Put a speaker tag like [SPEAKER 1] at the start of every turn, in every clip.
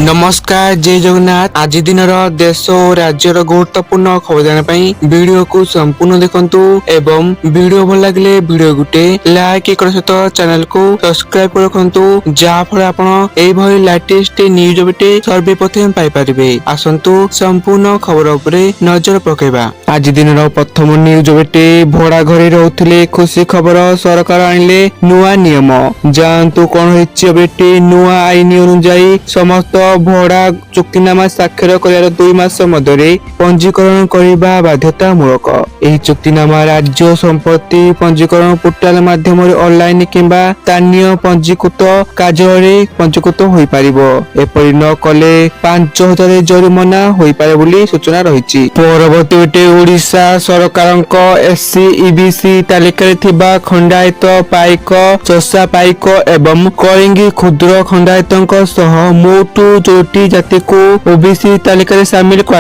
[SPEAKER 1] नमस्कार जय जगन्नाथ। आज दिन देश और राज्यर गुरुत्वपूर्ण खबर जानापी वीडियो को संपूर्ण देखंतु एवं वीडियो भल लगे वीडियो गुटे लाइक कर सहित चैनल को सब्सक्राइब रखंतु जहाँ फल आपण एभली लेटेस्ट न्यूज बेटे सर्वप्रथम पाई परिबे। आसंतु संपूर्ण खबर उपरे नजर पकेबा। आज दिन प्रथम न्यूज बेटे भड़ा घरे रहउथिले खुशी खबर सरकार आनिले नुआ नियम। जानतु कोन होइछि बेटे नुआ आईन अनुसार समस्त भड़ा चुक्तिनामा स्वाक्षर कर 2 मास मध्य पंजीकरण करने बाध्यतामूलक। यह चुक्तिनामा राज्य संपत्ति पंजीकरण पोर्टाल माध्यम ऑनलाइन किंबा स्थानीय पंजीकृत कार्यालय पंजीकृत हो पारिबो। एपरि न कले 5000 जरिमाना हो पारे बोली सूचना रही। परवर्ती बेटे ओडिशा सरकारक एससी ईबीसी तालिका थिबा खंडायत पाइक चषा पाइक एवं कलिंगी क्षुद्र खंडायतक सह मोटू 4टी जाति को ओबीसी तालिका सामिल कर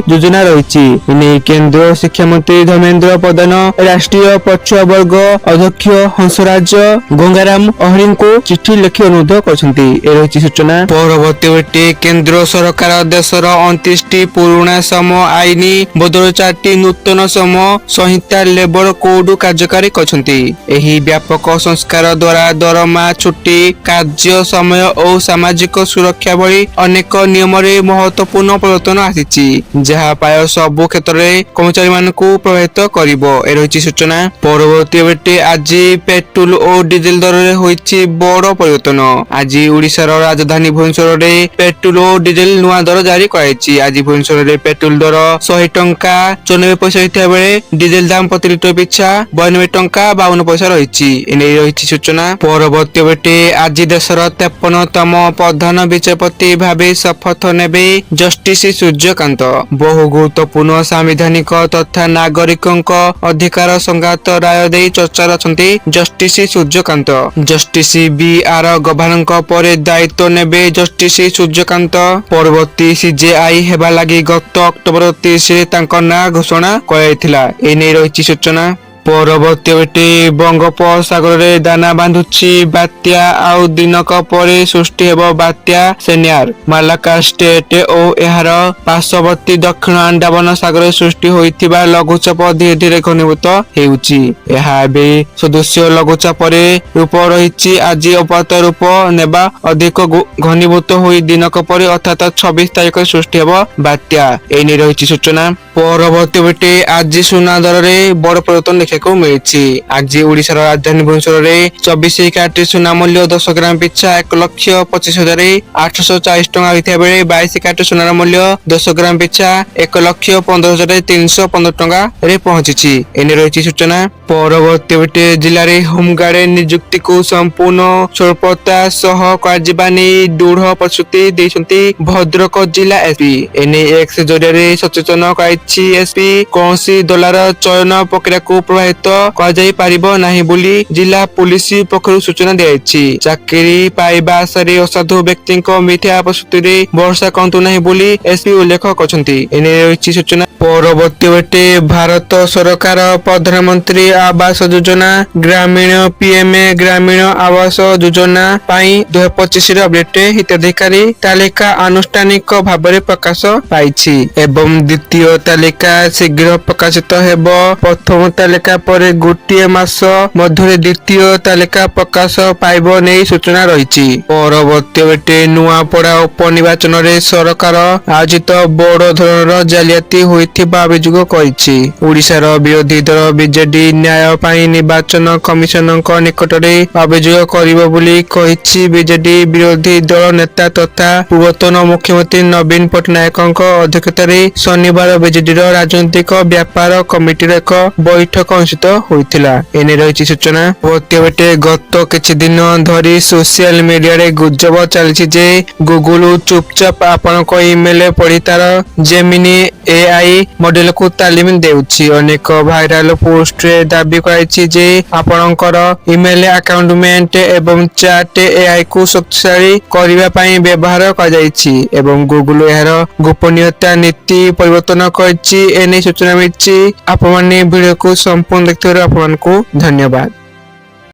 [SPEAKER 1] योजना रही। केंद्र शिक्षा मंत्री धर्मेंद्र प्रधान राष्ट्रीय पछुआ वर्ग अध्यक्ष हंसराज गंगाराम अहिरी को चिठी लिखि अनुरोध कर सूचना। परवर्ती बेटे केंद्र सरकार देशर 29टी पुराना श्रम आईन बदल 4टी नूतन श्रम संहिता लेबर कोड कार्यकारी करछंती। एही व्यापक संस्कार द्वारा दरमा छुट्टी कार्य समय और सामाजिक सुरक्षा भली अनेक नियम रे महत्वपूर्ण परिवर्तन आसीछि जहा प्राय सब क्षेत्र में कर्मचारी मानकु प्रभावित करिवो। ए रहिछि सूचना। परवर्ती बेटे आज पेट्रोल और डीजल दर रे होइछि बड़ परिवर्तन। आज ओडिशार राजधानी भुवनेश्वर रे पेट्रोल और डीजल नुआ दर जारी कराइछि। आज भुवनेश्वर रे पेट्रोल दर 100 टंका 94 पैसा होइथा बेले डीजल दाम प्रति लिटर पिछा 92 टंका 52 पैसा रहिछि। एने रहिछि सूचना। परवर्ती बेटे आज देशर 53तम प्रधान विचारपति भावे शपथ नेबे जस्टिस सूर्यकांत। बहु गुरुत्वपूर्ण संवैधानिक तथा नागरिकंक अधिकार संघात राय दे चर्चा रचंती जस्टिस सूर्यकांत। Justice B R. गभानक परे दायित्व नेबे जस्टिस सूर्यकांत। परवर्ती सीजेआई हेबा लागि गत अक्टोबर 30 रे तांका ना घोषणा कराइथिला। एने रहिछि सूचना। परवर्ती बेटे बंगोपसागर रे दाना बांधुछि बात्या आउ दिनक परे सृष्टि हेबो बात्या सेनियर। मालाका स्टेट और एहार पार्श्ववर्ती दक्षिण अंडमान सागर सृष्टि होइथिबा लघुचाप धीरे धीरे घनीभूत हेउछि। एहा बे सदस्य लघुचाप रे रूप रहिछि। आज अपात रूप नेबा अधिक घनीभूत होई दिनक परे अर्थात 26 तारिख सृष्टि हेबो बात्या। एने रहिछि सूचना। परवर्ती बेटे आज सुना दर रे बड़ परिवर्तन देखा मिली। आज ओडिशार राजधानी भुवनेश्वर रे 24 कैरेट सुना मूल्य 10 ग्राम पिछा 1,25,840 टंका होता बेले 22 कैरेट सुनार मूल्य 10 ग्राम पिछा 1,15,315 टंका रे पहुंची। एने रही सूचना। परवर्ती बेटे जिले में होमगार्ड नियुक्ति को संपूर्ण स्वल्पता सह दृढ़ प्रतिश्रुति देइछंती भद्रक जिला एसपी। एने एक्स जरिए सचेतन कराइछि एसपी। कौनसी दलार चयन प्रक्रिया को प्रभावित कराई पारिबो नाही बोली जिला पुलिस पक्षरु सूचना दियाइछि। चाकरी पाइबा आशारे असाधु व्यक्ति मिथ्या प्रतिश्रुति रे भरोसा करंतु नाही बोली एसपी उल्लेख करछंती। एने रहिछि सूचना। परवर्ती बेटे भारत सरकार प्रधानमंत्री आवास योजना ग्रामीण पीएमए ग्रामीण आवास योजना पाई 2025 रे अपडेट हिताधिकारी तालिका आनुष्ठानिक भाबरे प्रकाश पाइछि एवं द्वितीय तालिका शीघ्र प्रकाशित हेबो। प्रथम तालिका परे गोटिए मास मध्य द्वितीय तालिका प्रकाश पाइबो नै सूचना रहिछि। परवर्ती बेटे नुआपड़ा उपनिर्वाचन रे सरकार आयोजित बड़ धरणर जालियाती होइथिबा अभियोग करिछि। ओडिशार विरोधी दल बीजेडी न्याय पाई निर्वाचन कमिशनक निकट में अभियोग करिबो बोली कहिछि। बीजेडी विरोधी दल नेता तथा पूर्वतन मुख्यमंत्री नवीन पटनायकक अध्यक्षतार शनिवार बीजेडीर राजनैतिक व्यापार कमिटीर एक बैठक अनुष्ठित होइथिला। एने रहिछि सूचना। बेटे गत किछि दिन धरी सोशल मीडिया रे गुजब चलिछि जे गूगल चुपचाप आपनक ईमेल पढ़ी तार जेमिनी एआई मॉडल को तालीम देउछि। अनेक वायरल पोस्ट रे दाबी कराइछि जे आपनकर ईमेल अकाउंटमेंट एवं चैट एआई को शक्तिशाली करिबा पई व्यवहार कर जाइछि एवं गूगल एहार गोपनीयता नीति परिवर्तन करछि। एने सूचना मिछि। आपन वीडियो को संपूर्ण देखथिबार आपन को धन्यवाद।